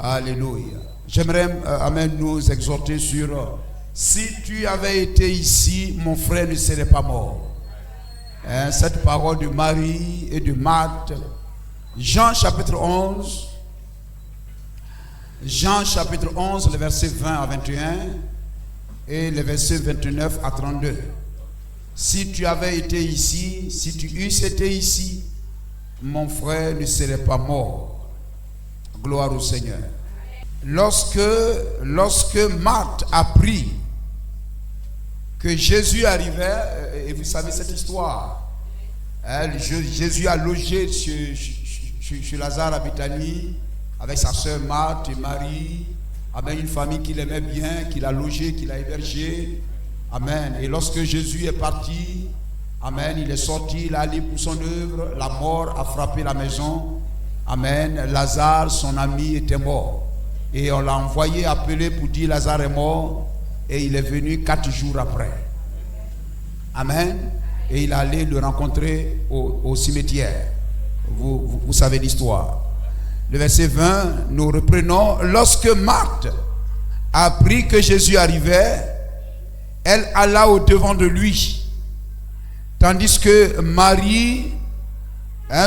Alléluia. J'aimerais, amen, nous exhorter sur si tu avais été ici, mon frère ne serait pas mort. Cette parole de Marie et de Marthe. Jean chapitre 11. Jean chapitre 11, les versets 20 à 21 et les versets 29 à 32. Si tu avais été ici, si tu eusses été ici, mon frère ne serait pas mort. Gloire au Seigneur. Lorsque Marthe apprit que Jésus arrivait, et vous savez cette histoire, Jésus a logé chez Lazare à Béthanie avec sa sœur Marthe et Marie, avec une famille qu'il aimait bien, qu'il a logé, qu'il a hébergé. Amen. Et lorsque Jésus est parti, amen, il est sorti, il a allé pour son œuvre, la mort a frappé la maison. Amen. Lazare, son ami, était mort. Et on l'a envoyé appeler pour dire Lazare est mort. Et il est venu 4 jours après. Amen. Et il allait le rencontrer au cimetière. Vous savez l'histoire. Le verset 20, nous reprenons. Lorsque Marthe apprit que Jésus arrivait, elle alla au devant de lui. Tandis que Marie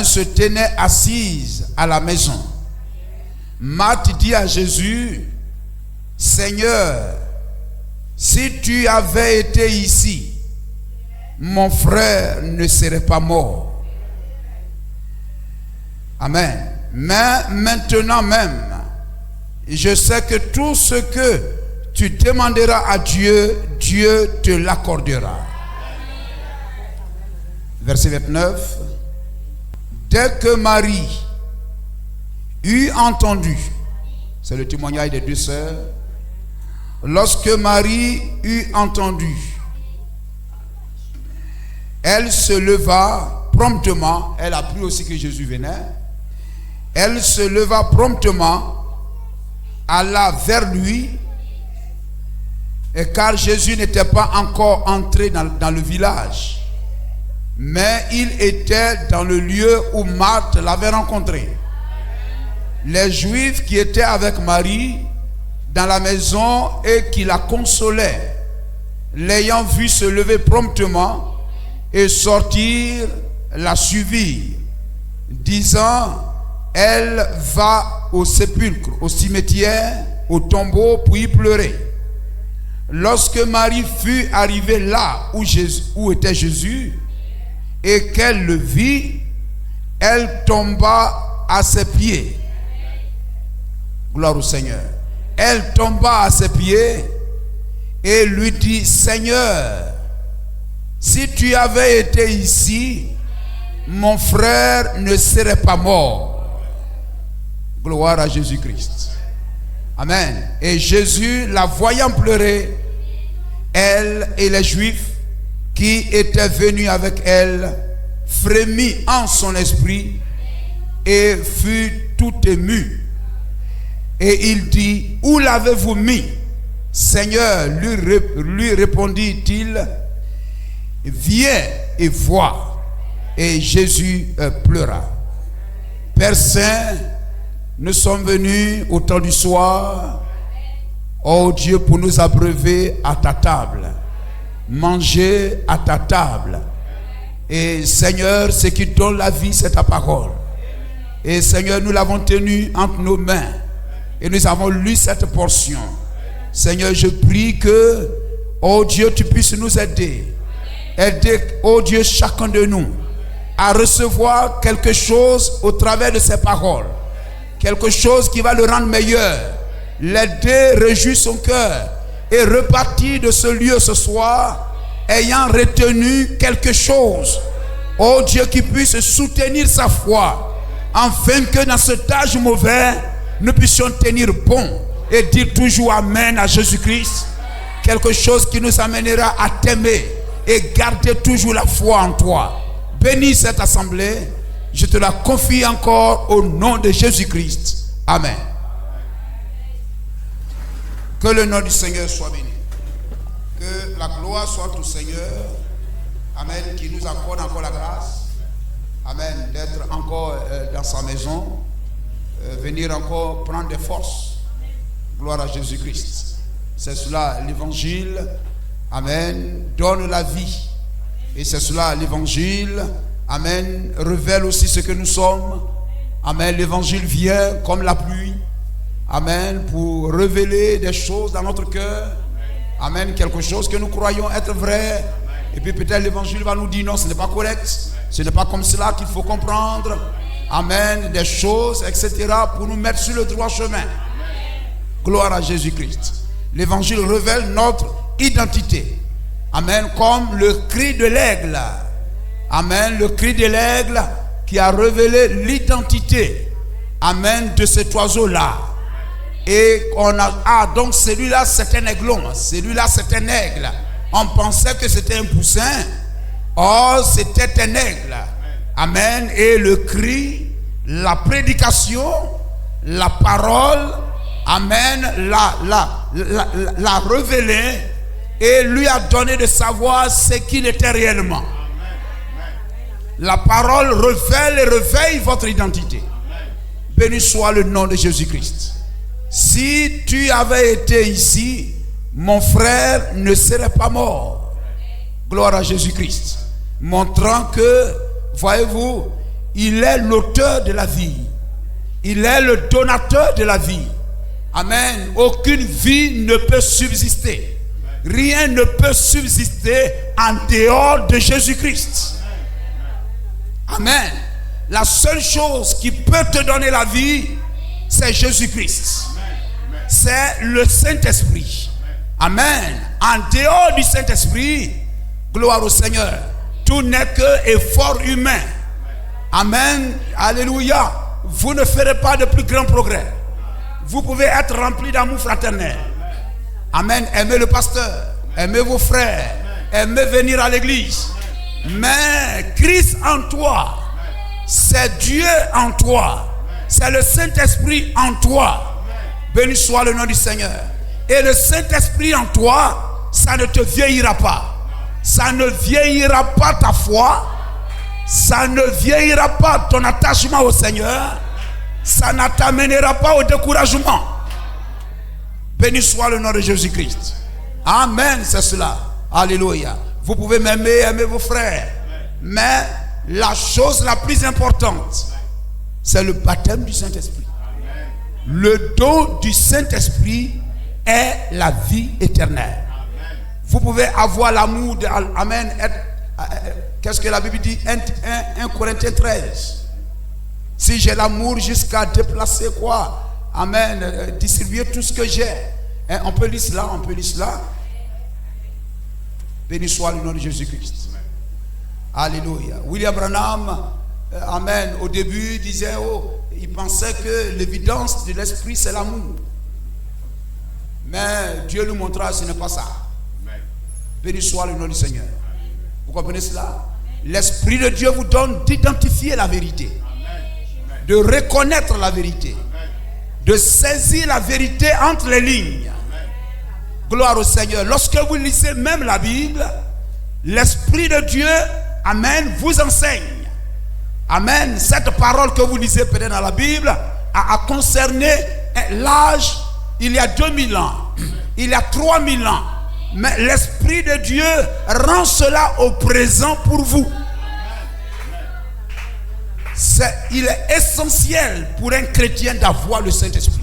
se tenait assise à la maison. Marthe dit à Jésus, Seigneur, si tu avais été ici, mon frère ne serait pas mort. Amen. Mais maintenant même, je sais que tout ce que tu demanderas à Dieu, Dieu te l'accordera. Verset 29. Dès que Marie eut entendu, c'est le témoignage des 2 sœurs, lorsque Marie eut entendu, elle se leva promptement, elle apprit aussi que Jésus venait, elle se leva promptement, alla vers lui, et car Jésus n'était pas encore entré dans le village, mais il était dans le lieu où Marthe l'avait rencontré. Les Juifs qui étaient avec Marie dans la maison et qui la consolaient, l'ayant vue se lever promptement et sortir, la suivirent, disant, elle va au sépulcre, au cimetière, au tombeau pour y pleurer. Lorsque Marie fut arrivée là où était Jésus, et qu'elle le vit, elle tomba à ses pieds. Gloire au Seigneur. Elle tomba à ses pieds et lui dit, Seigneur, si tu avais été ici, mon frère ne serait pas mort. Gloire à Jésus-Christ. Amen. Et Jésus, la voyant pleurer, elle et les Juifs qui était venu avec elle, frémit en son esprit et fut tout ému. Et il dit, où l'avez-vous mis? Seigneur, lui répondit-il, viens et vois. Et Jésus pleura. Père Saint, nous sommes venus au temps du soir, ô Dieu, pour nous abreuver à ta table. Manger à ta table. Et Seigneur, ce qui donne la vie, c'est ta parole. Et Seigneur, nous l'avons tenue entre nos mains et nous avons lu cette portion. Seigneur, je prie que, oh Dieu, tu puisses nous aider. Aider, oh Dieu, chacun de nous à recevoir quelque chose au travers de ces paroles. Quelque chose qui va le rendre meilleur. L'aider, réjouir son cœur. Et repartir de ce lieu ce soir, ayant retenu quelque chose. Oh Dieu, qui puisse soutenir sa foi, afin que dans cet âge mauvais, nous puissions tenir bon et dire toujours Amen à Jésus-Christ. Quelque chose qui nous amènera à t'aimer et garder toujours la foi en toi. Bénis cette assemblée. Je te la confie encore au nom de Jésus-Christ. Amen. Que le nom du Seigneur soit béni. Que la gloire soit au Seigneur. Amen. Qui nous accorde encore la grâce. Amen. D'être encore dans sa maison. Venir encore prendre des forces. Gloire à Jésus-Christ. C'est cela l'évangile. Amen. Donne la vie. Et c'est cela l'évangile. Amen. Révèle aussi ce que nous sommes. Amen. L'évangile vient comme la pluie. Amen. Pour révéler des choses dans notre cœur. Amen. Quelque chose que nous croyons être vrai. Et puis peut-être l'évangile va nous dire non, ce n'est pas correct. Ce n'est pas comme cela qu'il faut comprendre. Amen. Des choses, etc. pour nous mettre sur le droit chemin. Gloire à Jésus-Christ. L'évangile révèle notre identité. Amen. Comme le cri de l'aigle. Amen. Le cri de l'aigle qui a révélé l'identité. Amen. De cet oiseau-là. Et on a, donc celui-là c'est un aiglon. Celui-là c'est un aigle. On pensait que c'était un poussin. Or c'était un aigle. Amen. Et le cri, la prédication, la parole, amen, l'a révélé et lui a donné de savoir ce qu'il était réellement. La parole révèle et réveille votre identité. Béni soit le nom de Jésus-Christ. Si tu avais été ici, mon frère ne serait pas mort. Gloire à Jésus-Christ. Montrant que, voyez-vous, il est l'auteur de la vie. Il est le donateur de la vie. Amen. Aucune vie ne peut subsister. Rien ne peut subsister en dehors de Jésus-Christ. Amen. La seule chose qui peut te donner la vie, c'est Jésus-Christ. C'est le Saint-Esprit. Amen. En dehors du Saint-Esprit, gloire au Seigneur, tout n'est que effort humain. Amen. Alléluia. Vous ne ferez pas de plus grands progrès. Vous pouvez être rempli d'amour fraternel. Amen. Aimez le pasteur. Aimez vos frères. Aimez venir à l'église. Mais Christ en toi, c'est Dieu en toi. C'est le Saint-Esprit en toi. Béni soit le nom du Seigneur. Et le Saint-Esprit en toi, ça ne te vieillira pas. Ça ne vieillira pas ta foi. Ça ne vieillira pas ton attachement au Seigneur. Ça ne t'amènera pas au découragement. Béni soit le nom de Jésus-Christ. Amen, c'est cela. Alléluia. Vous pouvez m'aimer, aimer vos frères. Mais la chose la plus importante, c'est le baptême du Saint-Esprit. Le don du Saint-Esprit est la vie éternelle. Vous pouvez avoir l'amour de... Amen. Qu'est-ce que la Bible dit? 1 Corinthiens 13. Si j'ai l'amour jusqu'à déplacer quoi? Amen. Distribuer tout ce que j'ai. On peut lire cela, on peut lire cela. Béni soit le nom de Jésus-Christ. Alléluia. William Branham, amen, au début disait, il pensait que l'évidence de l'esprit c'est l'amour. Mais Dieu nous montra que ce n'est pas ça. Béni soit le nom du Seigneur. Vous comprenez cela? L'Esprit de Dieu vous donne d'identifier la vérité, de reconnaître la vérité, de saisir la vérité entre les lignes. Gloire au Seigneur. Lorsque vous lisez même la Bible, l'Esprit de Dieu, amen, vous enseigne. Amen. Cette parole que vous lisez peut-être dans la Bible a concerné l'âge il y a 2000 ans, il y a 3000 ans. Mais l'Esprit de Dieu rend cela au présent pour vous. Il est essentiel pour un chrétien d'avoir le Saint-Esprit.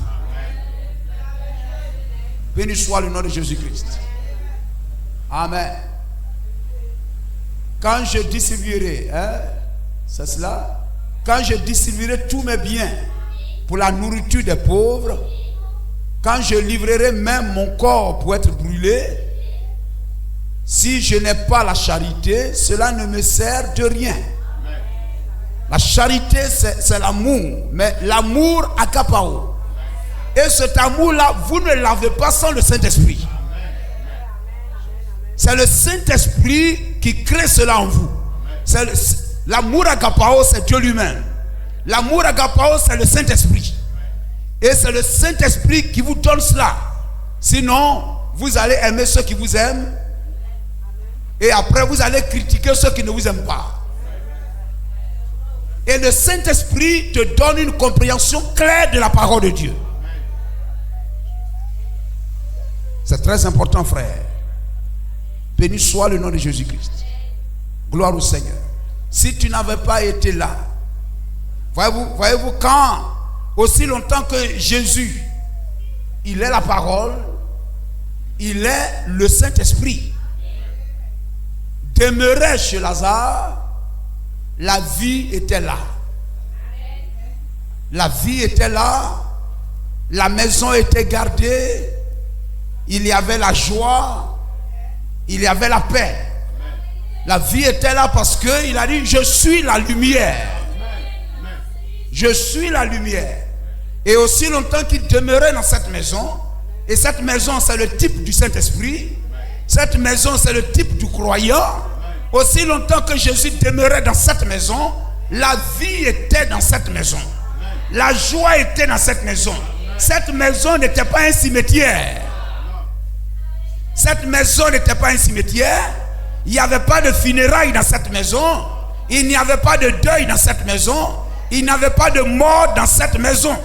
Béni soit le nom de Jésus-Christ. Amen. Quand je distribuerai, c'est cela, quand je distribuerai tous mes biens pour la nourriture des pauvres, quand je livrerai même mon corps pour être brûlé, si je n'ai pas la charité, cela ne me sert de rien. La charité, c'est l'amour, mais l'amour agapao. Et cet amour-là, vous ne l'avez pas sans le Saint-Esprit. C'est le Saint-Esprit qui crée cela en vous. L'amour agapao, c'est Dieu lui-même. L'amour agapao, c'est le Saint-Esprit. Et c'est le Saint-Esprit qui vous donne cela. Sinon, vous allez aimer ceux qui vous aiment. Et après, vous allez critiquer ceux qui ne vous aiment pas. Et le Saint-Esprit te donne une compréhension claire de la parole de Dieu. C'est très important, frère. Béni soit le nom de Jésus-Christ. Gloire au Seigneur. Si tu n'avais pas été là, voyez-vous, quand aussi longtemps que Jésus, il est la parole, il est le Saint-Esprit, demeurait chez Lazare, la vie était là. La vie était là, la maison était gardée, il y avait la joie, il y avait la paix. La vie était là parce qu'il a dit, je suis la lumière. Je suis la lumière. Et aussi longtemps qu'il demeurait dans cette maison, et cette maison c'est le type du Saint-Esprit, cette maison c'est le type du croyant, aussi longtemps que Jésus demeurait dans cette maison, la vie était dans cette maison. La joie était dans cette maison. Cette maison n'était pas un cimetière. Cette maison n'était pas un cimetière. Il n'y avait pas de funérailles dans cette maison. Il n'y avait pas de deuil dans cette maison. Il n'y avait pas de mort dans cette maison.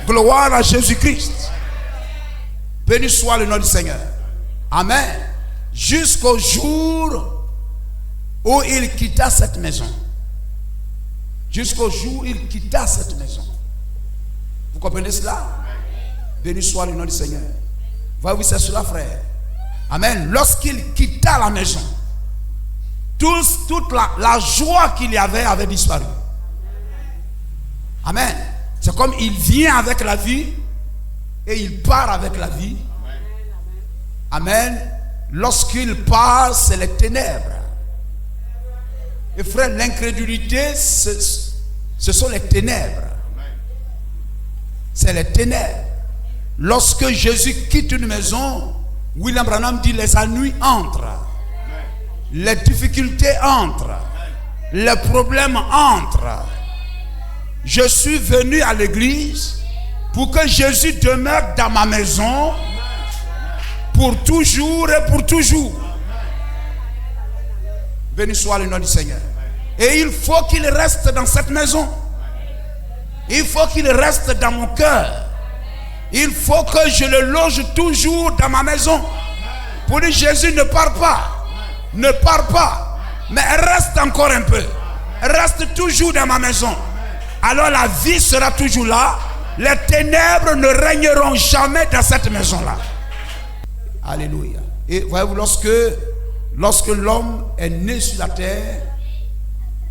Gloire à Jésus-Christ. Béni soit le nom du Seigneur. Amen. Jusqu'au jour où il quitta cette maison. Jusqu'au jour où il quitta cette maison. Vous comprenez cela? Béni soit le nom du Seigneur. Voyez-vous, c'est cela, frère. Amen. Lorsqu'il quitta la maison, toute la joie qu'il y avait disparu. Amen. C'est comme il vient avec la vie et il part avec la vie. Amen. Lorsqu'il part, c'est les ténèbres. Et frère, l'incrédulité, ce sont les ténèbres. C'est les ténèbres. Lorsque Jésus quitte une maison, William Branham dit les ennuis entrent. Les difficultés entrent. Les problèmes entrent. Je suis venu à l'église pour que Jésus demeure dans ma maison pour toujours et pour toujours. Béni soit le nom du Seigneur. Et il faut qu'il reste dans cette maison. Il faut qu'il reste dans mon cœur. Il faut que je le loge toujours dans ma maison. Pour dire, Jésus, ne pars pas. Ne pars pas. Mais reste encore un peu. Reste toujours dans ma maison. Alors la vie sera toujours là. Les ténèbres ne régneront jamais dans cette maison-là. Alléluia. Et voyez-vous, lorsque l'homme est né sur la terre,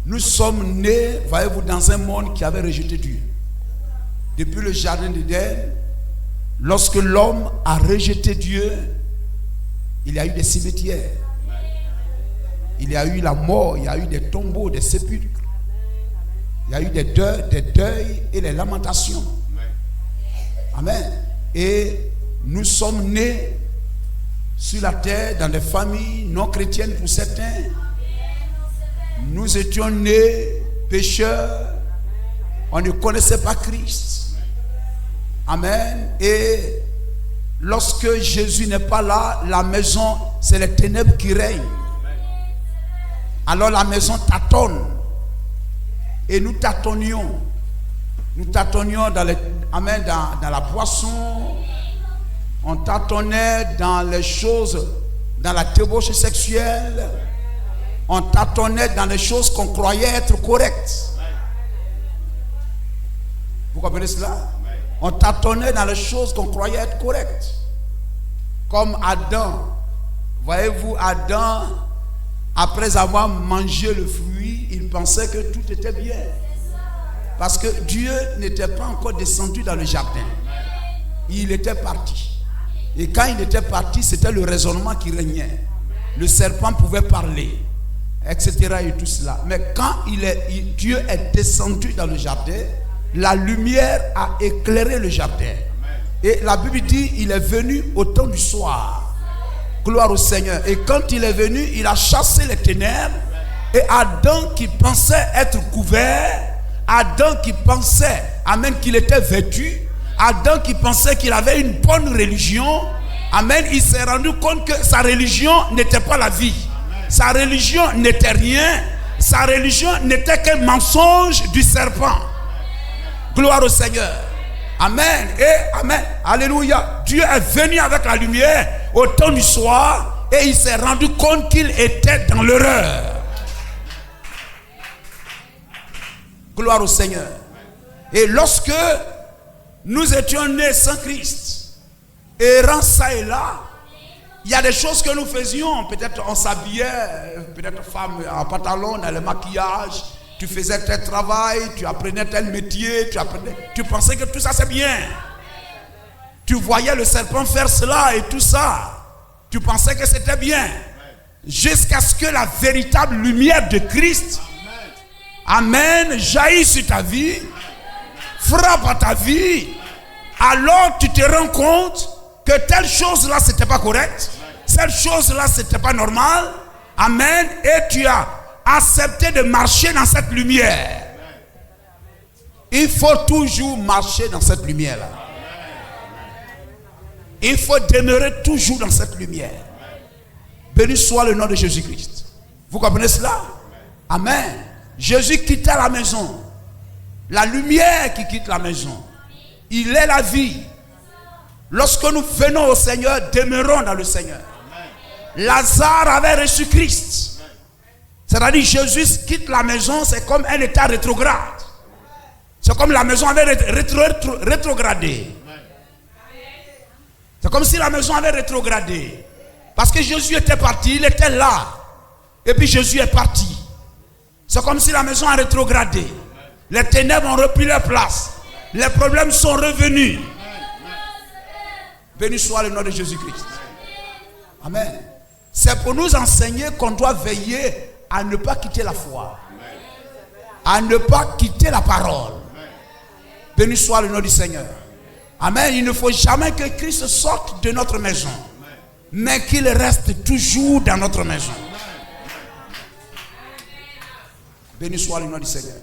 nous sommes nés, voyez-vous, dans un monde qui avait rejeté Dieu. Depuis le jardin d'Éden, lorsque l'homme a rejeté Dieu, il y a eu des cimetières. Il y a eu la mort, il y a eu des tombeaux, des sépulcres. Il y a eu des deuils et des lamentations. Amen. Et nous sommes nés sur la terre dans des familles non chrétiennes pour certains. Nous étions nés pécheurs. On ne connaissait pas Christ. Amen. Et lorsque Jésus n'est pas là, la maison, c'est les ténèbres qui règnent. Alors la maison tâtonne. Et nous tâtonnions. Nous tâtonnions dans la boisson. On tâtonnait dans les choses, dans la débauche sexuelle. On tâtonnait dans les choses qu'on croyait être correctes. Vous comprenez cela? On tâtonnait dans les choses qu'on croyait être correctes. Comme Adam. Voyez-vous, Adam, après avoir mangé le fruit, il pensait que tout était bien. Parce que Dieu n'était pas encore descendu dans le jardin. Il était parti. Et quand il était parti, c'était le raisonnement qui régnait. Le serpent pouvait parler, etc. et tout cela. Mais quand Dieu est descendu dans le jardin, la lumière a éclairé le jardin. Et la Bible dit, il est venu au temps du soir. Gloire au Seigneur. Et quand il est venu, il a chassé les ténèbres. Et Adam qui pensait être couvert, Adam qui pensait, amen, qu'il était vêtu, Adam qui pensait qu'il avait une bonne religion, Amen. Il s'est rendu compte que sa religion n'était pas la vie. Sa religion n'était rien. Sa religion n'était qu'un mensonge du serpent. Gloire au Seigneur. Amen. Et amen. Alléluia. Dieu est venu avec la lumière au temps du soir et il s'est rendu compte qu'il était dans l'erreur. Gloire au Seigneur. Et lorsque nous étions nés sans Christ, errant ça et là, il y a des choses que nous faisions. Peut-être on s'habillait, peut-être femme en pantalon, dans le maquillage. Tu faisais tel travail, tu apprenais tel métier, tu pensais que tout ça c'est bien. Tu voyais le serpent faire cela et tout ça. Tu pensais que c'était bien. Jusqu'à ce que la véritable lumière de Christ, amen, jaillisse sur ta vie, frappe à ta vie. Alors tu te rends compte que telle chose là c'était pas correct, cette chose là c'était pas normal. Amen. Et tu as accepté de marcher dans cette lumière. Il faut toujours marcher dans cette lumière là. Il faut demeurer toujours dans cette lumière. Béni soit le nom de Jésus-Christ. Vous comprenez cela? Amen. Jésus quittait la maison. La lumière qui quitte la maison. Il est la vie. Lorsque nous venons au Seigneur, demeurons dans le Seigneur. Lazare avait reçu Christ. C'est-à-dire Jésus quitte la maison, c'est comme un état rétrograde. C'est comme la maison avait rétrogradé. C'est comme si la maison avait rétrogradé. Parce que Jésus était parti, il était là. Et puis Jésus est parti. C'est comme si la maison a rétrogradé. Les ténèbres ont repris leur place. Les problèmes sont revenus. Béni soit le nom de Jésus-Christ. Amen. C'est pour nous enseigner qu'on doit veiller à ne pas quitter la foi. À ne pas quitter la parole. Béni soit le nom du Seigneur. Amen. Il ne faut jamais que Christ sorte de notre maison, mais qu'il reste toujours dans notre maison. Béni soit le nom du Seigneur.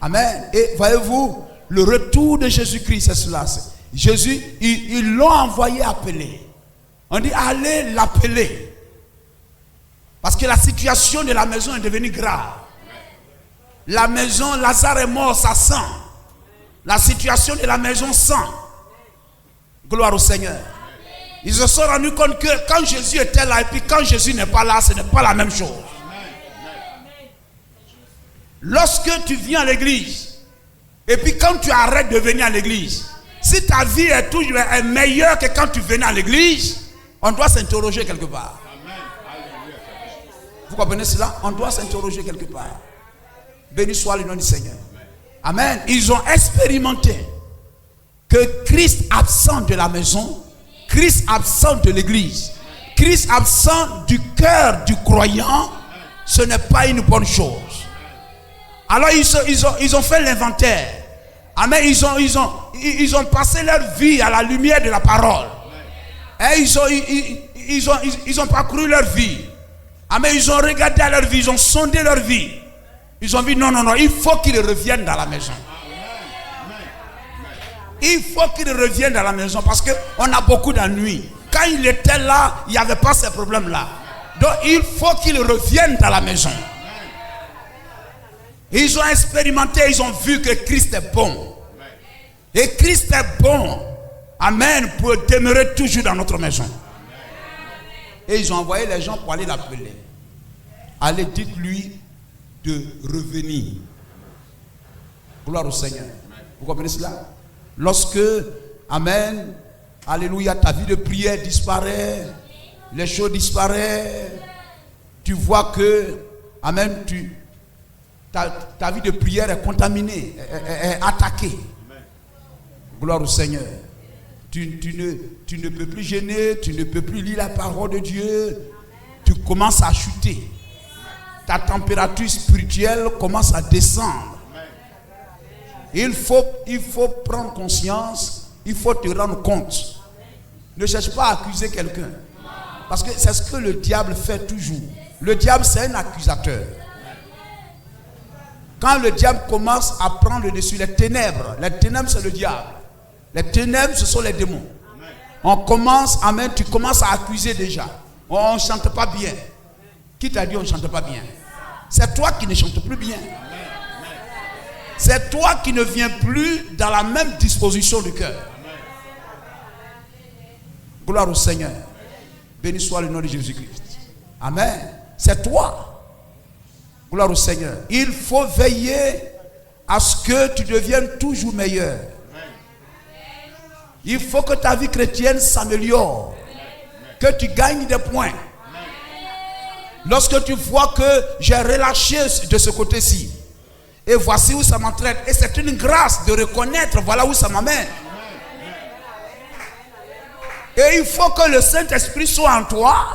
Amen. Et voyez-vous, le retour de Jésus-Christ, c'est cela. Jésus, ils l'ont envoyé appeler. On dit, allez l'appeler. Parce que la situation de la maison est devenue grave. La maison, Lazare est mort, ça sent. La situation de la maison sent. Gloire au Seigneur. Ils se sont rendus compte que quand Jésus était là et puis quand Jésus n'est pas là, ce n'est pas la même chose. Lorsque tu viens à l'église et puis quand tu arrêtes de venir à l'église, si ta vie est toujours meilleure que quand tu venais à l'église, on doit s'interroger quelque part. Vous comprenez cela? On doit s'interroger quelque part. Béni soit le nom du Seigneur. Amen. Ils ont expérimenté que Christ absent de la maison, Christ absent de l'église, Christ absent du cœur du croyant, ce n'est pas une bonne chose. Alors ils ont fait l'inventaire. Amen. Ils ont passé leur vie à la lumière de la parole. Et ils ont parcouru leur vie. Amen. Ils ont regardé à leur vie, ils ont sondé leur vie. Ils ont dit non, il faut qu'ils reviennent dans la maison. Il faut qu'ils reviennent dans la maison parce qu'on a beaucoup d'ennuis. Quand il était là, il n'y avait pas ces problèmes-là. Donc il faut qu'ils reviennent dans la maison. Ils ont expérimenté, ils ont vu que Christ est bon. Et Christ est bon. Amen. Pour demeurer toujours dans notre maison. Et ils ont envoyé les gens pour aller l'appeler. Allez, dites-lui de revenir. Gloire au Seigneur. Vous comprenez cela? Lorsque, amen, alléluia, ta vie de prière disparaît, les choses disparaissent, tu vois que, amen, ta vie de prière est contaminée, est attaquée. Gloire au Seigneur. Tu ne peux plus gêner, tu ne peux plus lire la parole de Dieu, tu commences à chuter. Ta température spirituelle commence à descendre. Il faut prendre conscience, il faut te rendre compte. Ne cherche pas à accuser quelqu'un. Parce que c'est ce que le diable fait toujours. Le diable, c'est un accusateur. Quand le diable commence à prendre le dessus, les ténèbres c'est le diable. Les ténèbres, ce sont les démons. On commence, amen, tu commences à accuser déjà. On ne chante pas bien. Qui t'a dit on ne chante pas bien? C'est toi qui ne chantes plus bien. C'est toi qui ne viens plus dans la même disposition du cœur. Gloire au Seigneur. Béni soit le nom de Jésus-Christ. Amen. C'est toi. Gloire au Seigneur. Il faut veiller à ce que tu deviennes toujours meilleur. Il faut que ta vie chrétienne s'améliore. Que tu gagnes des points. Lorsque tu vois que j'ai relâché de ce côté-ci, et voici où ça m'entraîne, et c'est une grâce de reconnaître, voilà où ça m'amène. Et il faut que le Saint-Esprit soit en toi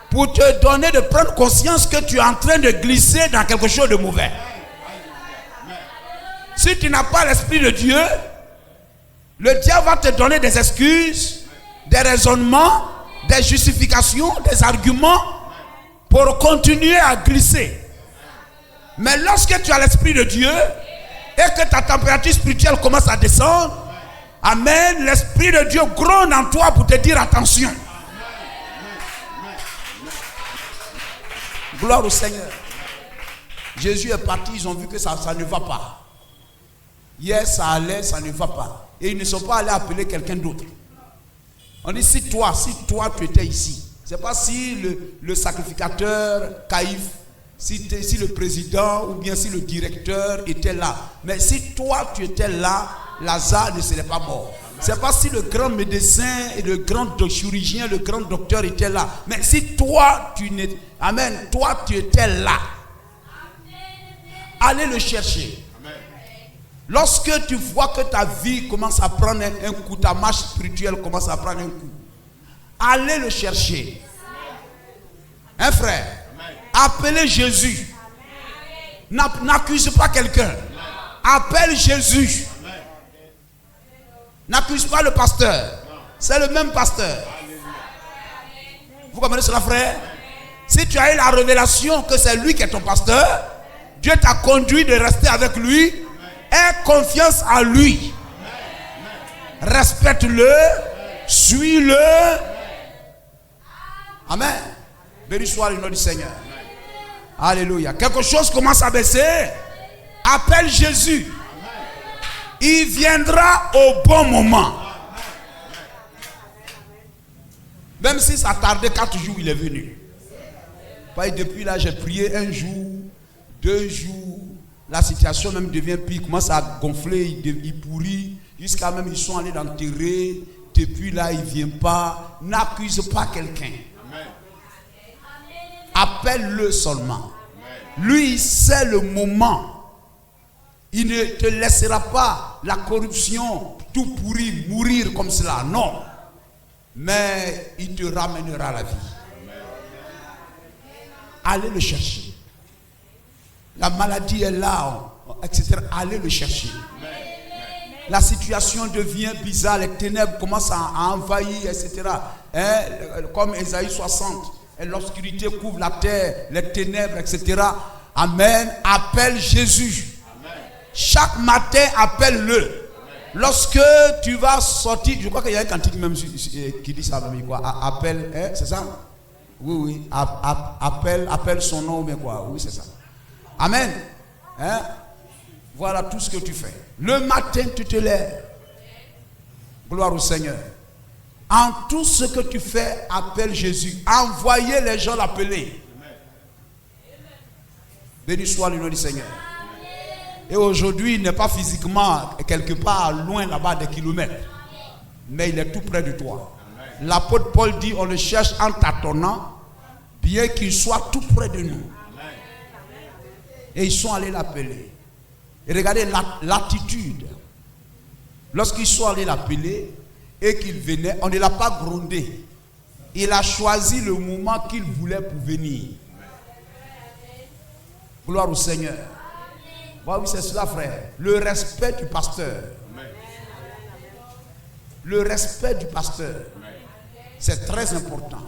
pour te donner de prendre conscience que tu es en train de glisser dans quelque chose de mauvais. Si tu n'as pas l'Esprit de Dieu, le diable va te donner des excuses, des raisonnements, des justifications, des arguments pour continuer à glisser. Mais lorsque tu as l'Esprit de Dieu et que ta température spirituelle commence à descendre, amen, l'Esprit de Dieu gronde en toi pour te dire attention. Gloire au Seigneur. Jésus est parti, ils ont vu que ça ne va pas. Hier ça allait, ça ne va pas. Et ils ne sont pas allés appeler quelqu'un d'autre. On dit si toi tu étais ici. C'est pas si le sacrificateur Caïphe, si le président ou bien si le directeur était là. Mais si toi tu étais là, Lazare ne serait pas mort. C'est pas si le grand médecin et le grand chirurgien, le grand docteur était là. Mais si toi tu n'étais, amen, toi tu étais là, allez le chercher. Lorsque tu vois que ta vie commence à prendre un coup, ta marche spirituelle commence à prendre un coup, allez le chercher. Un frère, appelez Jésus. N'accuse pas quelqu'un. Appelle Jésus. N'accuse pas le pasteur. C'est le même pasteur. Vous comprenez cela, frère? Si tu as eu la révélation que c'est lui qui est ton pasteur, Dieu t'a conduit de rester avec lui. Aie confiance en lui. Respecte-le. Suis-le. Amen. Béni soit le nom du Seigneur. Alléluia. Quelque chose commence à baisser. Appelle Jésus. Il viendra au bon moment. Même si ça tardait 4 jours, il est venu. Depuis là, j'ai prié 1 jour, 2 jours. La situation même devient pire. Il commence à gonfler, il pourrit. Jusqu'à même ils sont allés l'enterrer. Depuis là, il ne vient pas. N'accuse pas quelqu'un. Appelle-le seulement. Lui, il sait le moment. Il ne te laissera pas la corruption, tout pourri, mourir comme cela. Non. Mais il te ramènera à la vie. Allez le chercher. La maladie est là, etc. Allez le chercher. La situation devient bizarre. Les ténèbres commencent à envahir, etc. Comme Ésaïe 60. Et l'obscurité couvre la terre, les ténèbres, etc. Amen. Appelle Jésus. Chaque matin, appelle-le. Lorsque tu vas sortir, je crois qu'il y a un cantique même qui dit ça, quoi. Appelle, c'est ça? Oui. Appelle son nom, mais quoi? Oui, c'est ça. Amen. Voilà tout ce que tu fais. Le matin, tu te lèves. Gloire au Seigneur. En tout ce que tu fais, appelle Jésus. Envoyez les gens l'appeler. Béni soit le nom du Seigneur. Et aujourd'hui, il n'est pas physiquement quelque part loin là-bas des kilomètres. Mais il est tout près de toi. L'apôtre Paul dit, on le cherche en tâtonnant, bien qu'il soit tout près de nous. Et ils sont allés l'appeler. Et regardez l'attitude. Lorsqu'ils sont allés l'appeler et qu'il venait, on ne l'a pas grondé. Il a choisi le moment qu'il voulait pour venir. Gloire au Seigneur. Oui, c'est cela, frère. Le respect du pasteur. Le respect du pasteur. C'est très important.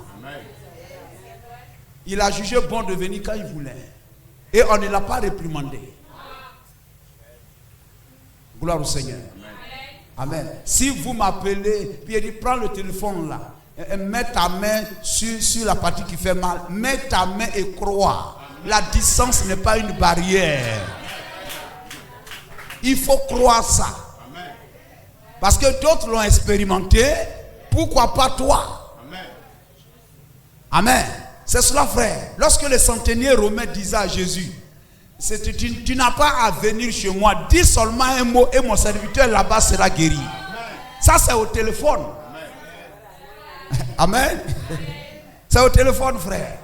Il a jugé bon de venir quand il voulait. Et on ne l'a pas réprimandé. Gloire au Seigneur. Amen. Si vous m'appelez, puis il dit, prends le téléphone là, et mets ta main sur la partie qui fait mal, mets ta main et crois. La distance n'est pas une barrière. Il faut croire ça. Parce que d'autres l'ont expérimenté, pourquoi pas toi? Amen. C'est cela, frère. Lorsque le centenier romain disait à Jésus, tu n'as pas à venir chez moi, dis seulement un mot et mon serviteur là-bas sera guéri. Ça c'est au téléphone. Amen. C'est au téléphone, frère.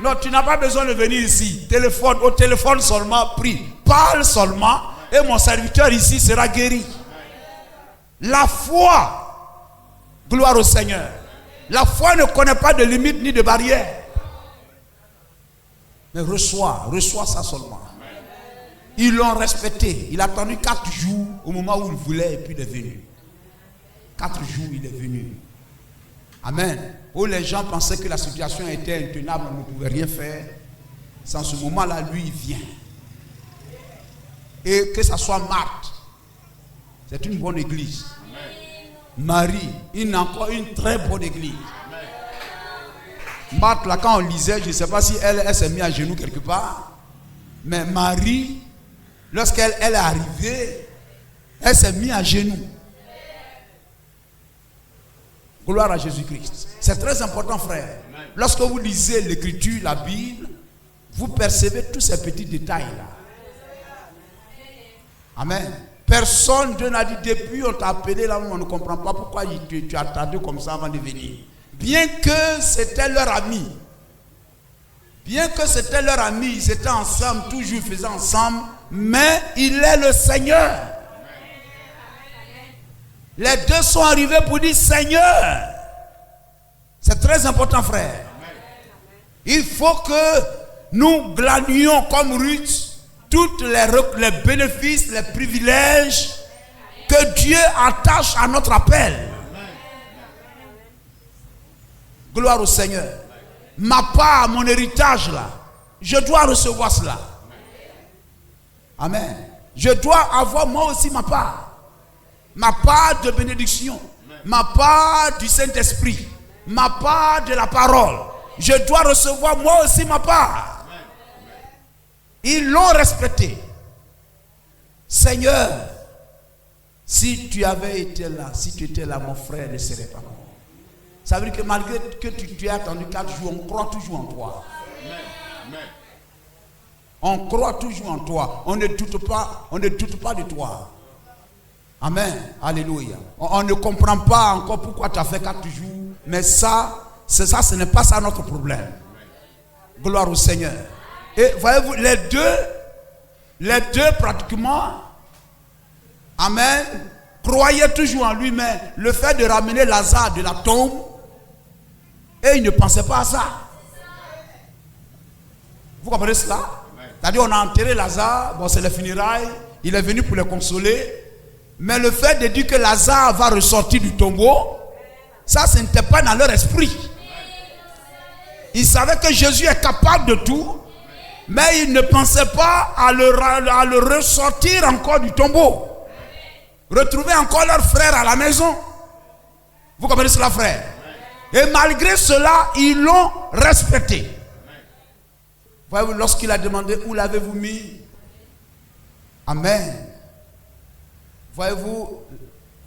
Non, tu n'as pas besoin de venir ici. Téléphone, au téléphone seulement, prie. Parle seulement et mon serviteur ici sera guéri. La foi, gloire au Seigneur. La foi ne connaît pas de limites ni de barrières. Mais reçois ça seulement. Ils l'ont respecté. Il a attendu 4 jours au moment où il voulait et puis il est venu. 4 jours, il est venu. Amen. Où les gens pensaient que la situation était intenable, on ne pouvait rien faire. C'est en ce moment-là, lui, il vient. Et que ça soit Marthe, c'est une bonne église. Marie, encore une très bonne église. Marthe, là, quand on lisait, je ne sais pas si elle s'est mise à genoux quelque part. Mais Marie, lorsqu'elle est arrivée, elle s'est mise à genoux. Gloire à Jésus-Christ. C'est très important, frère. Lorsque vous lisez l'écriture, la Bible, vous percevez tous ces petits détails-là. Amen. Personne Dieu n'a dit, depuis on t'a appelé là, on ne comprend pas pourquoi tu as tardé comme ça avant de venir. Bien que c'était leur ami. Bien que c'était leur ami, ils étaient ensemble, toujours ils faisaient ensemble, mais il est le Seigneur. Les deux sont arrivés pour dire Seigneur. C'est très important, frère. Il faut que nous glanions comme Ruth tous les bénéfices, les privilèges que Dieu attache à notre appel. Gloire au Seigneur. Ma part, mon héritage là, je dois recevoir cela. Amen. Je dois avoir moi aussi ma part. Ma part de bénédiction. Ma part du Saint-Esprit. Ma part de la parole. Je dois recevoir moi aussi ma part. Ils l'ont respecté. Seigneur, si tu avais été là, si tu étais là, mon frère ne serait pas mort. Ça veut dire que malgré que tu aies attendu 4 jours, on croit toujours en toi. On croit toujours en toi. On ne doute pas de toi. Amen. Alléluia. On ne comprend pas encore pourquoi tu as fait 4 jours. Mais ça, ce n'est pas ça notre problème. Gloire au Seigneur. Et voyez-vous, les deux pratiquement, amen, croyaient toujours en lui, mais le fait de ramener Lazare de la tombe, et ils ne pensaient pas à ça. Vous comprenez cela? C'est-à-dire, on a enterré Lazare, bon, c'est les funérailles, il est venu pour les consoler, mais le fait de dire que Lazare va ressortir du tombeau, ça, ce n'était pas dans leur esprit. Ils savaient que Jésus est capable de tout, mais ils ne pensaient pas à le ressortir encore du tombeau. Retrouver encore leur frère à la maison. Vous comprenez cela, frère? Et malgré cela, ils l'ont respecté. Voyez-vous, lorsqu'il a demandé où l'avez-vous mis? Amen. Voyez-vous,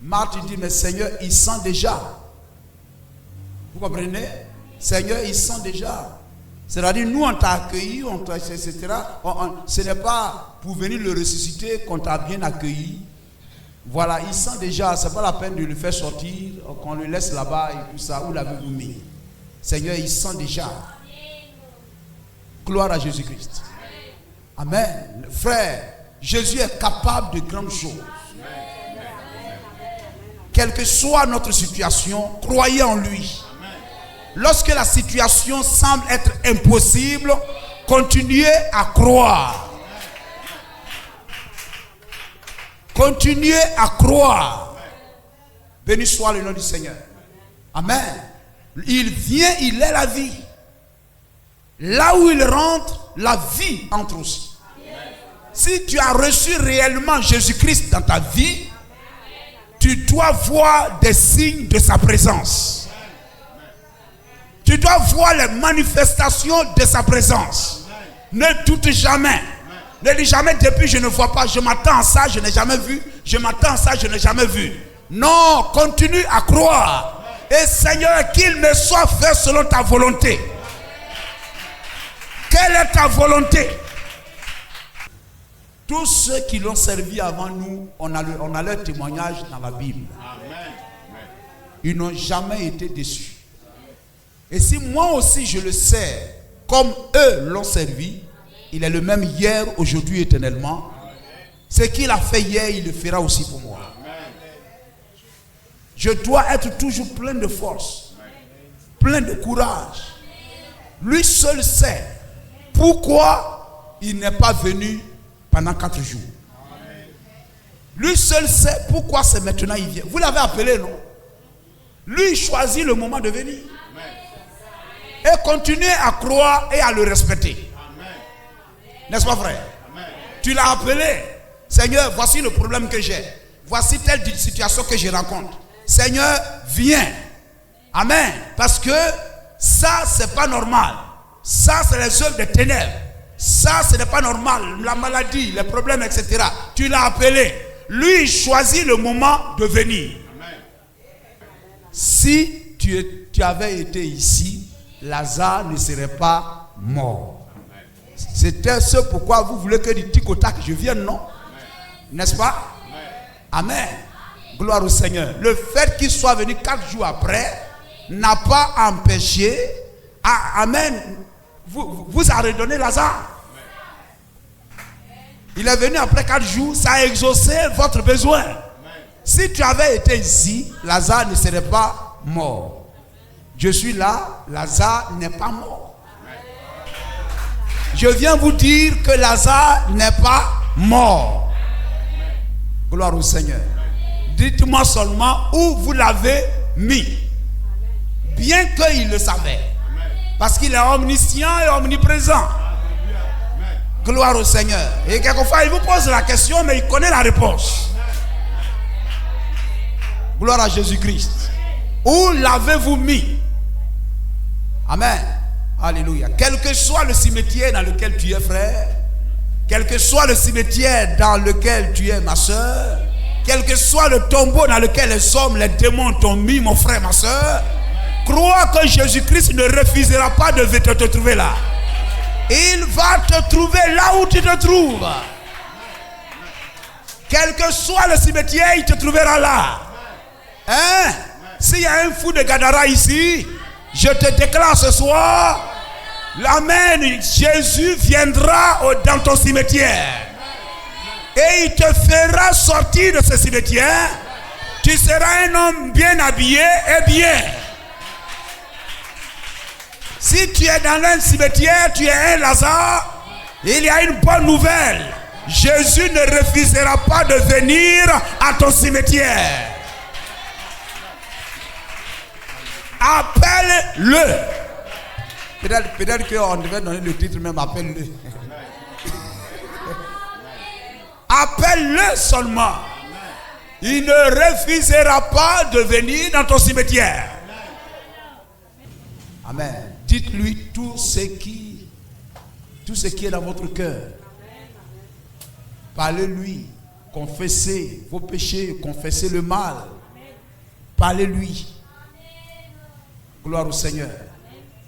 Marthe dit, mais Seigneur, il sent déjà. Vous comprenez? Seigneur, il sent déjà. C'est-à-dire, nous, on t'a accueilli, etc. Ce n'est pas pour venir le ressusciter qu'on t'a bien accueilli. Voilà, il sent déjà, ce n'est pas la peine de le faire sortir, qu'on le laisse là-bas et tout ça. Où l'avez-vous mis? Seigneur, il sent déjà. Gloire à Jésus-Christ. Amen. Frère, Jésus est capable de grandes choses. Quelle que soit notre situation, croyez en lui. Lorsque la situation semble être impossible, continuez à croire. Continuez à croire. Béni soit le nom du Seigneur. Amen. Il vient, il est la vie. Là où il rentre, la vie entre aussi. Si tu as reçu réellement Jésus-Christ dans ta vie, tu dois voir des signes de sa présence. Tu dois voir les manifestations de sa présence. Ne doute jamais. Ne dis jamais depuis je ne vois pas, je m'attends à ça, je n'ai jamais vu. Je m'attends à ça, je n'ai jamais vu. Non, continue à croire. Et Seigneur, qu'il me soit fait selon ta volonté. Quelle est ta volonté? Tous ceux qui l'ont servi avant nous, on a leur témoignage dans la Bible. Ils n'ont jamais été déçus. Et si moi aussi je le sais, comme eux l'ont servi, il est le même hier, aujourd'hui, éternellement. Ce qu'il a fait hier, il le fera aussi pour moi. Je dois être toujours plein de force, plein de courage. Lui seul sait pourquoi il n'est pas venu pendant 4 jours. Lui seul sait pourquoi c'est maintenant il vient. Vous l'avez appelé, non? Lui il choisit le moment de venir. Et continuez à croire et à le respecter. N'est-ce pas vrai? Tu l'as appelé. Seigneur, voici le problème que j'ai. Voici telle situation que je rencontre. Seigneur, viens. Amen. Parce que ça, c'est pas normal. Ça, c'est les œuvres des ténèbres. Ça, ce n'est pas normal. La maladie, les problèmes, etc. Tu l'as appelé. Lui, il choisit le moment de venir. Amen. Si tu avais été ici, Lazare ne serait pas mort. C'était ce pourquoi vous voulez que du tic au tac je vienne, non? N'est-ce pas? Amen. Gloire au Seigneur. Le fait qu'il soit venu 4 jours après n'a pas empêché. Amen. Vous a redonné Lazare. Il est venu après 4 jours, ça a exaucé votre besoin. Si tu avais été ici, Lazare ne serait pas mort. Je suis là, Lazare n'est pas mort. Je viens vous dire que Lazare n'est pas mort. Gloire au Seigneur. Dites-moi seulement où vous l'avez mis. Bien qu'il le savait. Parce qu'il est omniscient et omniprésent. Gloire au Seigneur. Et quelquefois il vous pose la question, mais il connaît la réponse. Gloire à Jésus-Christ. Où l'avez-vous mis? Amen. Alléluia. Quel que soit le cimetière dans lequel tu es, frère, quel que soit le cimetière dans lequel tu es, ma soeur, quel que soit le tombeau dans lequel les hommes, les démons t'ont mis, mon frère, ma soeur, crois que Jésus-Christ ne refusera pas de te trouver là. Il va te trouver là où tu te trouves. Quel que soit le cimetière, il te trouvera là. Hein? S'il y a un fou de Gadara ici, je te déclare ce soir, l'Amen, Jésus viendra dans ton cimetière. Et il te fera sortir de ce cimetière. Tu seras un homme bien habillé et bien. Si tu es dans un cimetière, tu es un Lazare, il y a une bonne nouvelle. Jésus ne refusera pas de venir à ton cimetière. Appelle-le. Peut-être qu'on devait donner le titre même, appelle-le. Appelle-le seulement. Il ne refusera pas de venir dans ton cimetière. Amen. Dites-lui tout ce qui est dans votre cœur. Parlez-lui. Confessez vos péchés, confessez le mal. Parlez-lui. Gloire au Seigneur.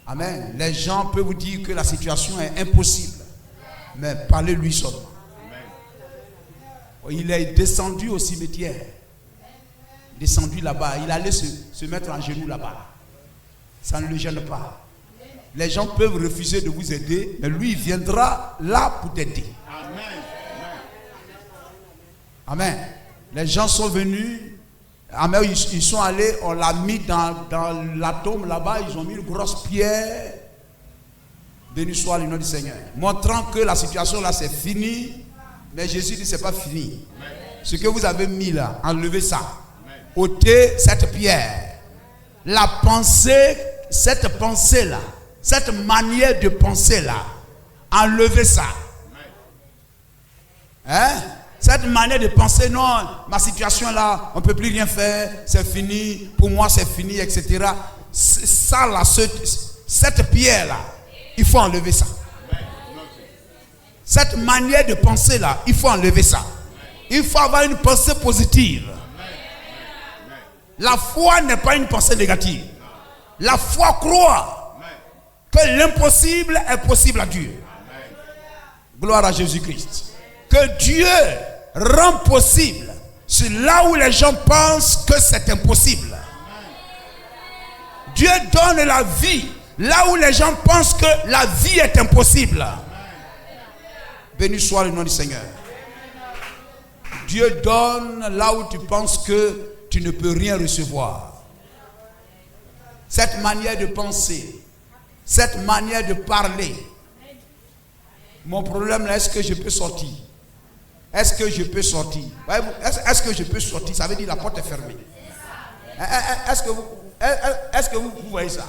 Amen. Les gens peuvent vous dire que la situation est impossible. Mais parlez-lui seulement. Il est descendu au cimetière. Descendu là-bas. Il allait se mettre en genoux là-bas. Ça ne le gêne pas. Les gens peuvent refuser de vous aider, mais lui, il viendra là pour t'aider. Amen. Les gens sont venus. Amen. Ils sont allés, on l'a mis dans l'atome là-bas. Ils ont mis une grosse pierre. Béni soit le nom du Seigneur. Montrant que la situation là, c'est fini. Mais Jésus dit, c'est pas fini. Ce que vous avez mis là, enlevez ça. Ôtez cette pierre. La pensée, cette pensée là, cette manière de penser là, enlevez ça. Hein? Cette manière de penser, non, ma situation là, on ne peut plus rien faire, c'est fini, pour moi c'est fini, etc. Ça là, cette pierre là, il faut enlever ça. Cette manière de penser là, il faut enlever ça. Il faut avoir une pensée positive. La foi n'est pas une pensée négative. La foi croit que l'impossible est possible à Dieu. Gloire à Jésus-Christ. Que Dieu rend possible c'est là où les gens pensent que c'est impossible. Dieu donne la vie là où les gens pensent que la vie est impossible. Béni soit le nom du Seigneur. Dieu donne là où tu penses que tu ne peux rien recevoir. Cette manière de penser, cette manière de parler. Mon problème là, est-ce que je peux sortir? Est-ce que je peux sortir? Est-ce que je peux sortir? Ça veut dire la porte est fermée. Est-ce que vous voyez ça?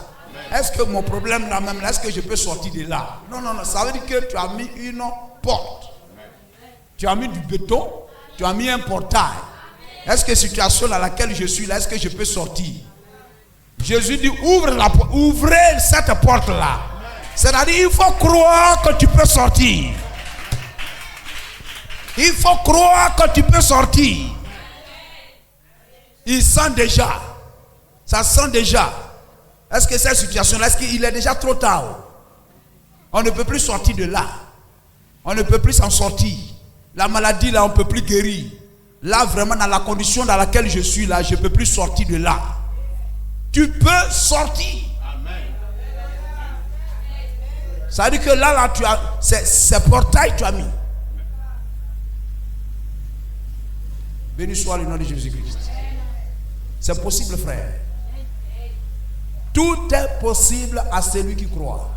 Est-ce que mon problème là même, est-ce que je peux sortir de là? Non, non, non. Ça veut dire que tu as mis une porte. Tu as mis du béton. Tu as mis un portail. Est-ce que la situation dans laquelle je suis là, est-ce que je peux sortir? Jésus dit, ouvrez cette porte là. C'est-à-dire, il faut croire que tu peux sortir. Il faut croire que tu peux sortir. Il sent déjà. Ça sent déjà. Est-ce que cette situation-là, est-ce qu'il est déjà trop tard? On ne peut plus sortir de là. On ne peut plus s'en sortir. La maladie là, on ne peut plus guérir. Là, vraiment, dans la condition dans laquelle je suis là, je ne peux plus sortir de là. Tu peux sortir. Ça veut dire que là tu as, c'est portail tu as mis. Béni soit le nom de Jésus-Christ. C'est possible, frère. Tout est possible à celui qui croit.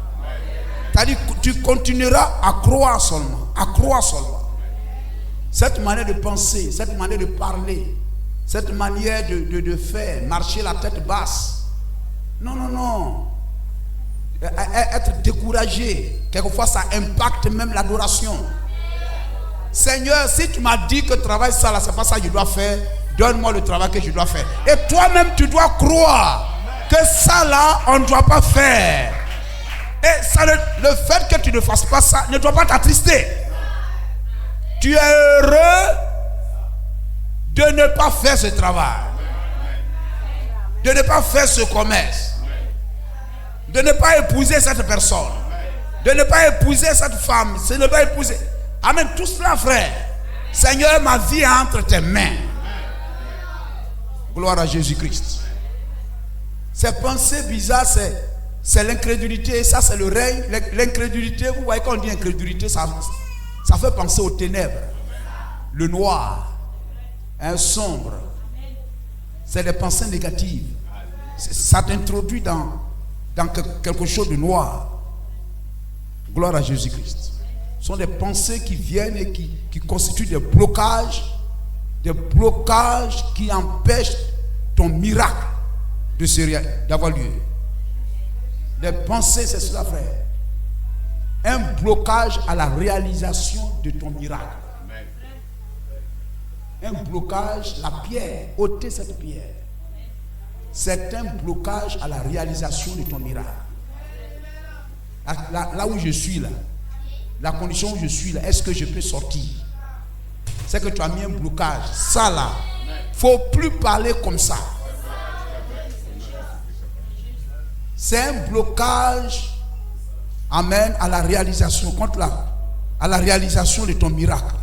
C'est-à-dire que tu continueras à croire seulement. À croire seulement. Cette manière de penser, cette manière de parler, cette manière de faire, marcher la tête basse. Non, non, non. Être découragé, quelquefois ça impacte même l'adoration. Seigneur, si tu m'as dit que travail ça là, c'est pas ça que je dois faire, donne-moi le travail que je dois faire. Et toi-même tu dois croire que ça là, on ne doit pas faire. Et ça, le fait que tu ne fasses pas ça ne doit pas t'attrister. Tu es heureux de ne pas faire ce travail, de ne pas faire ce commerce, de ne pas épouser cette personne, de ne pas épouser cette femme, de ne pas épouser. Amen. Tout cela, frère. Seigneur, ma vie est entre tes mains. Gloire à Jésus-Christ. Ces pensées bizarres, c'est l'incrédulité. Ça, c'est le règne. L'incrédulité, vous voyez, quand on dit incrédulité, ça fait penser aux ténèbres. Le noir, un sombre. C'est des pensées négatives. Ça t'introduit dans quelque chose de noir. Gloire à Jésus-Christ. Ce sont des pensées qui viennent et qui constituent des blocages qui empêchent ton miracle d'avoir lieu. Des pensées, c'est cela, frère. Un blocage à la réalisation de ton miracle. Un blocage, la pierre, ôtez cette pierre. C'est un blocage à la réalisation de ton miracle. Là où je suis là, la condition où je suis là, est-ce que je peux sortir? C'est que tu as mis un blocage. Ça là, il ne faut plus parler comme ça. C'est un blocage, amen, à la réalisation, à la réalisation de ton miracle.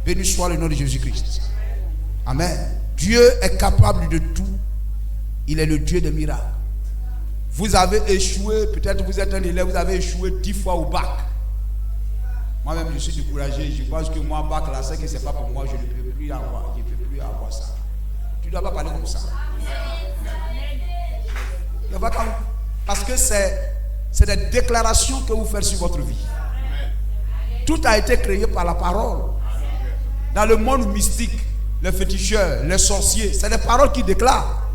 Béni soit le nom de Jésus-Christ. Amen. Dieu est capable de tout. Il est le Dieu des miracles. Vous avez échoué, peut-être vous êtes un élève, vous avez échoué 10 fois au bac. Moi-même, je suis découragé. Je pense que moi, bac là, c'est que c'est pas pour moi, je ne peux plus avoir. Je ne peux plus avoir ça. Tu ne dois pas parler comme ça. Parce que c'est des déclarations que vous faites sur votre vie. Tout a été créé par la parole. Dans le monde mystique, les féticheurs, les sorciers, c'est des paroles qu'ils déclarent.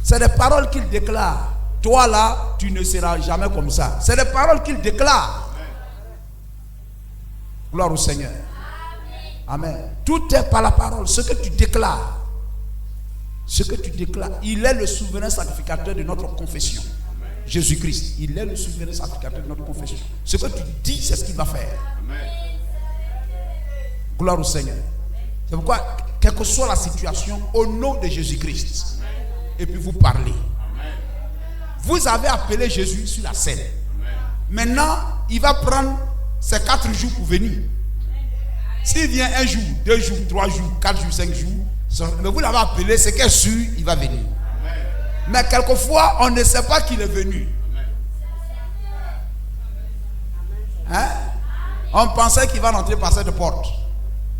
C'est des paroles qu'ils déclarent. Toi là, tu ne seras jamais comme ça. C'est des paroles qu'ils déclarent. Gloire au Seigneur. Amen. Tout est par la parole. Ce que tu déclares, il est le souverain sacrificateur de notre confession. Jésus-Christ, il est le souverain sacrificateur de notre confession. Ce que tu dis, c'est ce qu'il va faire. Gloire au Seigneur. C'est pourquoi, quelle que soit la situation, au nom de Jésus-Christ, et puis vous parlez. Vous avez appelé Jésus sur la scène. Maintenant, il va prendre ses 4 jours pour venir. S'il vient 1 jour, 2 jours, 3 jours, 4 jours, 5 jours, mais vous l'avez appelé, c'est qu'est sûr, il va venir. Mais quelquefois, on ne sait pas qu'il est venu. Hein? On pensait qu'il va rentrer par cette porte.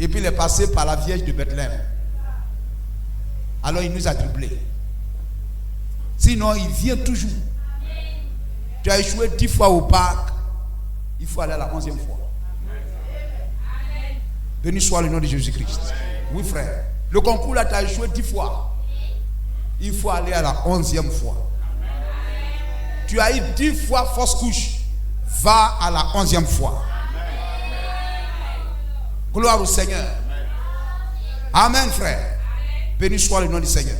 Et puis il est passé par la Vierge de Bethléem. Alors il nous a dribblés. Sinon, il vient toujours. Tu as échoué 10 fois au parc. Il faut aller à la 11e fois. Béni soit le nom de Jésus-Christ. Oui, frère. Le concours là, tu as échoué 10 fois. Il faut aller à la 11e fois. Tu as eu 10 fois fausse couche. Va à la 11e fois. Gloire au Seigneur. Amen, frère. Béni soit le nom du Seigneur.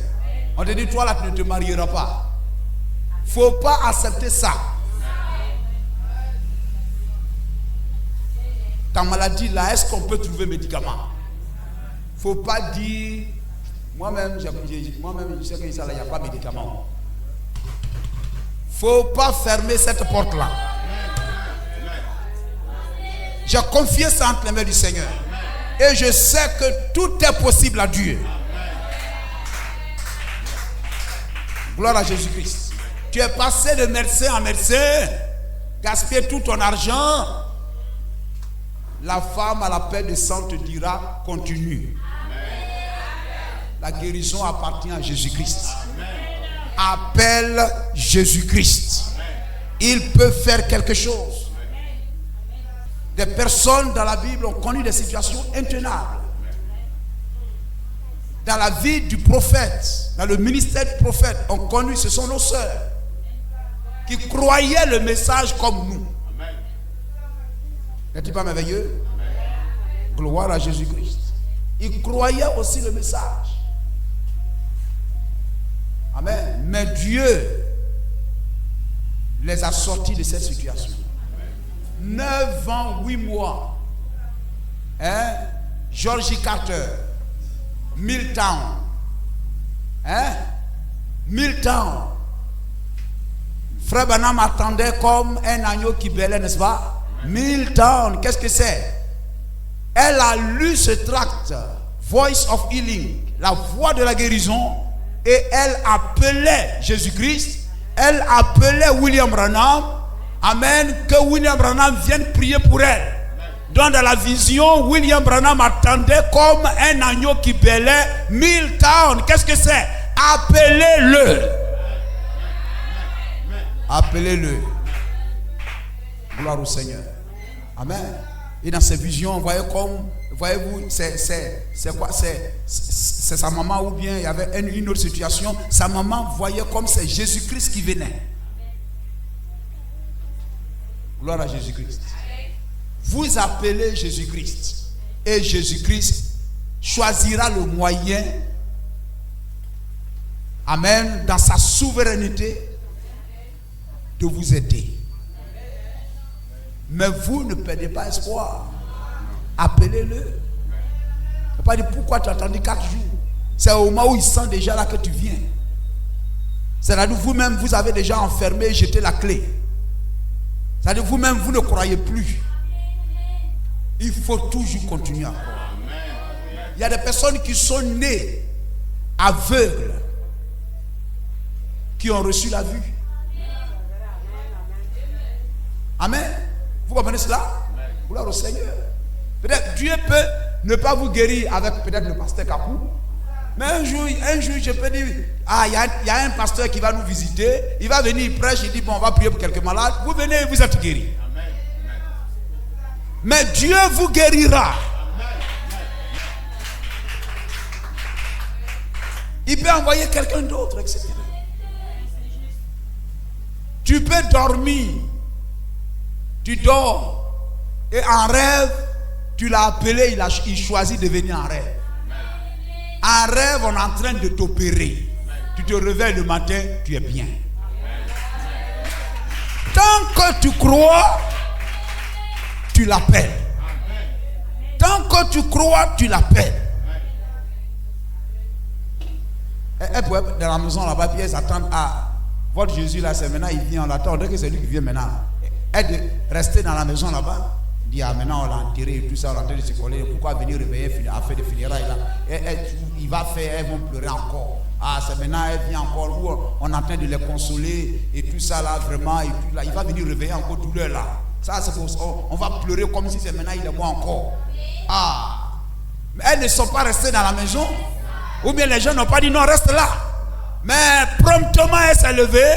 On te dit, toi là, tu ne te marieras pas. Il ne faut pas accepter ça. Ta maladie là, est-ce qu'on peut trouver médicament? Il ne faut pas dire, moi-même, je sais que ça là, il n'y a pas de médicament. Il ne faut pas fermer cette porte-là. J'ai confié ça entre les mains du Seigneur. Et je sais que tout est possible à Dieu. Gloire à Jésus-Christ. Tu es passé de médecin en médecin, gaspiller tout ton argent. La femme à la paix de sang te dira, continue. La guérison appartient à Jésus-Christ. Appelle Jésus-Christ. Il peut faire quelque chose. Des personnes dans la Bible ont connu des situations intenables. Dans la vie du prophète, dans le ministère du prophète, ont connu, ce sont nos sœurs qui croyaient le message comme nous. N'est-il pas merveilleux? Gloire à Jésus-Christ. Ils croyaient aussi le message. Amen. Mais Dieu les a sortis de cette situation. 9 ans, 8 mois. Hein? Georgie Carter. Milltown. Hein? Milltown. Frère Branham attendait comme un agneau qui bêlait, n'est-ce pas? Milltown, qu'est-ce que c'est? Elle a lu ce tract, Voice of Healing, la voix de la guérison, et elle appelait Jésus-Christ, elle appelait William Branham, amen, que William Branham vienne prier pour elle. Donc dans la vision, William Branham attendait comme un agneau qui bêlait. Milltown, qu'est-ce que c'est? Appelez-le. Appelez-le. Gloire au Seigneur. Amen. Et dans ces visions, voyez-vous, c'est quoi? C'est sa maman, ou bien il y avait une autre situation. Sa maman voyait comme c'est Jésus-Christ qui venait. Gloire à Jésus-Christ. Vous appelez Jésus-Christ. Et Jésus-Christ choisira le moyen, amen, dans sa souveraineté, de vous aider. Mais vous ne perdez pas espoir. Appelez-le. Il ne pas dire pourquoi tu as attendu 4 jours. C'est au moment où il sent déjà là que tu viens. C'est-à-dire vous-même, vous avez déjà enfermé et jeté la clé. C'est-à-dire vous-même, vous ne croyez plus. Il faut toujours continuer à croire. Il y a des personnes qui sont nées aveugles, qui ont reçu la vue. Amen. Vous comprenez cela? Gloire au Seigneur. Peut-être Dieu peut ne pas vous guérir avec peut-être le pasteur Kapou. Mais un jour, je peux dire, il y a un pasteur qui va nous visiter. Il va venir, il prêche, il dit, bon, on va prier pour quelques malades. Vous venez et vous êtes guéris. Mais Dieu vous guérira. Il peut envoyer quelqu'un d'autre, etc. Tu peux dormir. Tu dors. Et en rêve, Tu l'as appelé, il choisit de venir en rêve. En rêve, on est en train de t'opérer. Tu te réveilles le matin, tu es bien. Tant que tu crois, tu l'appelles. Tant que tu crois, tu l'appelles. Elle pourrait être dans la maison là-bas, puis elle s'attend à votre Jésus là, c'est maintenant, il vient, on l'attend. Dès que c'est lui qui vient maintenant, elle de rester dans la maison là-bas, dit ah maintenant on l'a enterré et tout ça, on l'a enterré de se coller. Pourquoi venir réveiller à faire des funérailles là? Il va faire, elles vont pleurer encore. Ah, c'est maintenant, elle vient encore, où on est en train de les consoler et tout ça là, vraiment, et tout, là, il va venir réveiller encore douleur là. Ça, c'est pour ça, on va pleurer comme si c'est maintenant, il est bon encore. Ah, mais elles ne sont pas restées dans la maison. Ou bien les gens n'ont pas dit non, reste là. Mais promptement, elle s'est levée.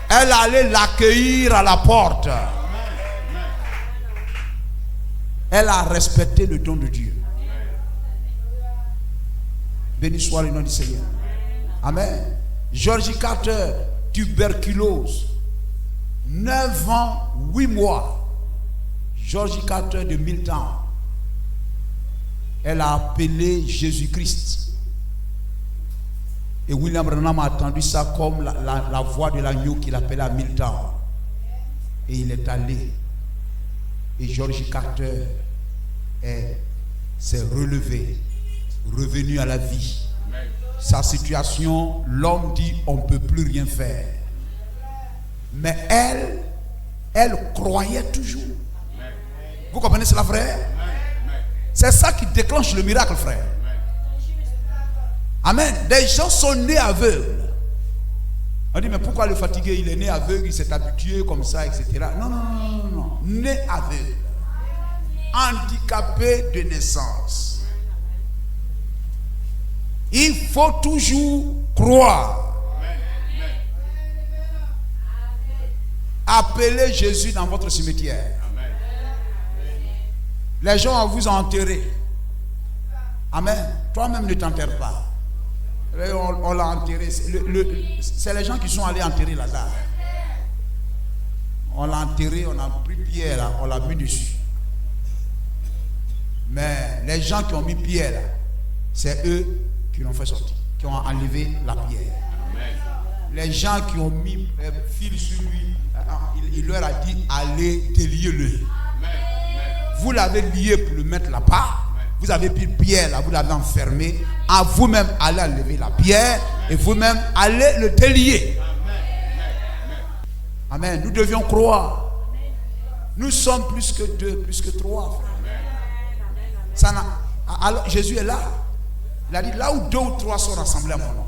Elle allait l'accueillir à la porte. Elle a respecté le don de Dieu. Béni soit le nom du Seigneur. Amen. Georgie Carter, tuberculose. 9 ans, 8 mois. Georgie Carter de Milton. Elle a appelé Jésus-Christ. Et William Branham a entendu ça comme la voix de l'agneau qu'il appelait à Milton. Et il est allé. Et Georgie Carter s'est relevé, revenu à la vie. Sa situation, l'homme dit on ne peut plus rien faire. Mais elle croyait toujours. Vous comprenez cela, frère? C'est ça qui déclenche le miracle, frère. Amen. Des gens sont nés aveugles. On dit mais pourquoi le fatigué, il est né aveugle, il s'est habitué comme ça, etc. Non. Né aveugle. Handicapé de naissance. Il faut toujours croire. Appelez Jésus dans votre cimetière. Les gens vous ont enterré. Amen. Toi-même ne t'enterre pas. On l'a enterré. C'est les gens qui sont allés enterrer Lazare. On l'a enterré, on a pris Pierre là, on l'a mis dessus. Mais les gens qui ont mis Pierre là, c'est eux qui l'ont fait sortir, qui ont enlevé la pierre. Les gens qui ont mis fil sur lui, il leur a dit allez délier-le. Vous l'avez lié pour le mettre là-bas. Vous avez pris pierre là, vous l'avez enfermé. À vous-même, allez enlever la pierre et vous-même, allez le délier. Amen. Nous devions croire. Nous sommes plus que 2, plus que 3. Alors, Jésus est là. Il a dit là où 2 ou 3 sont rassemblés à mon nom.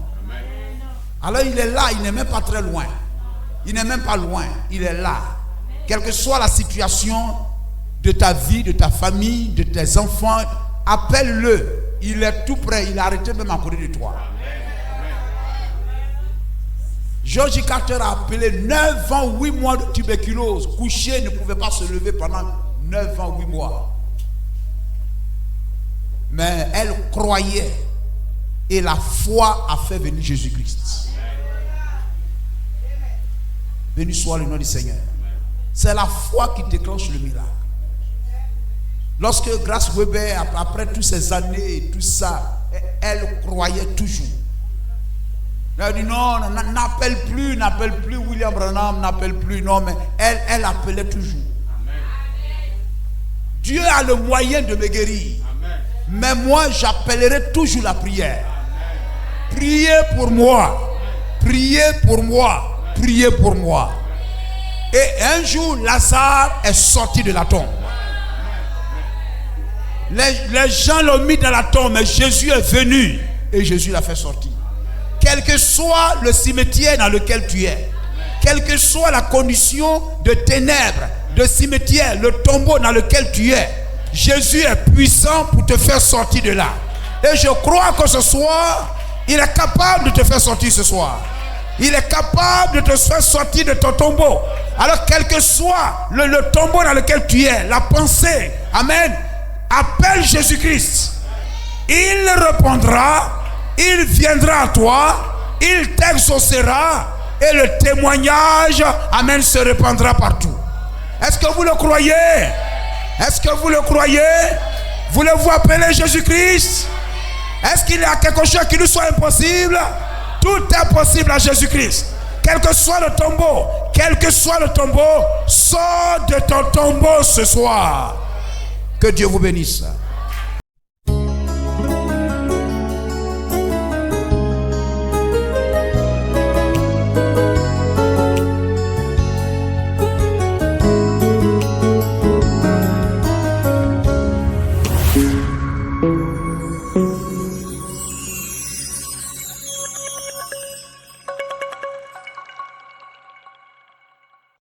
Alors il est là, il n'est même pas très loin. Il n'est même pas loin, il est là. Quelle que soit la situation de ta vie, de ta famille, de tes enfants, appelle-le. Il est tout près, il a arrêté même à côté de toi. Georgie Carter a appelé 9 ans, 8 mois de tuberculose. Couché, ne pouvait pas se lever pendant 9 ans, 8 mois. Mais elle croyait. Et la foi a fait venir Jésus-Christ. Béni soit le nom du Seigneur. C'est la foi qui déclenche le miracle. Lorsque Grace Weber, après toutes ces années et tout ça, elle croyait toujours. Elle a dit non, n'appelle plus William Branham, n'appelle plus, non, mais elle appelait toujours. Dieu a le moyen de me guérir. Mais moi, j'appellerai toujours la prière. Priez pour moi. Priez pour moi. Priez pour moi. Et un jour, Lazare est sorti de la tombe. Les gens l'ont mis dans la tombe, mais Jésus est venu et Jésus l'a fait sortir. Quel que soit le cimetière dans lequel tu es, quelle que soit la condition de ténèbres, de cimetière, le tombeau dans lequel tu es, Jésus est puissant pour te faire sortir de là. Et je crois que ce soir, il est capable de te faire sortir ce soir. Il est capable de te faire sortir de ton tombeau. Alors quel que soit le tombeau dans lequel tu es, la pensée, amen, appelle Jésus-Christ. Il répondra, il viendra à toi, il t'exaucera et le témoignage, amen, se répandra partout. Est-ce que vous le croyez? Est-ce que vous le croyez? Voulez-vous appeler Jésus-Christ? Est-ce qu'il y a quelque chose qui nous soit impossible? Tout est possible à Jésus-Christ. Quel que soit le tombeau, sors de ton tombeau ce soir. Que Dieu vous bénisse.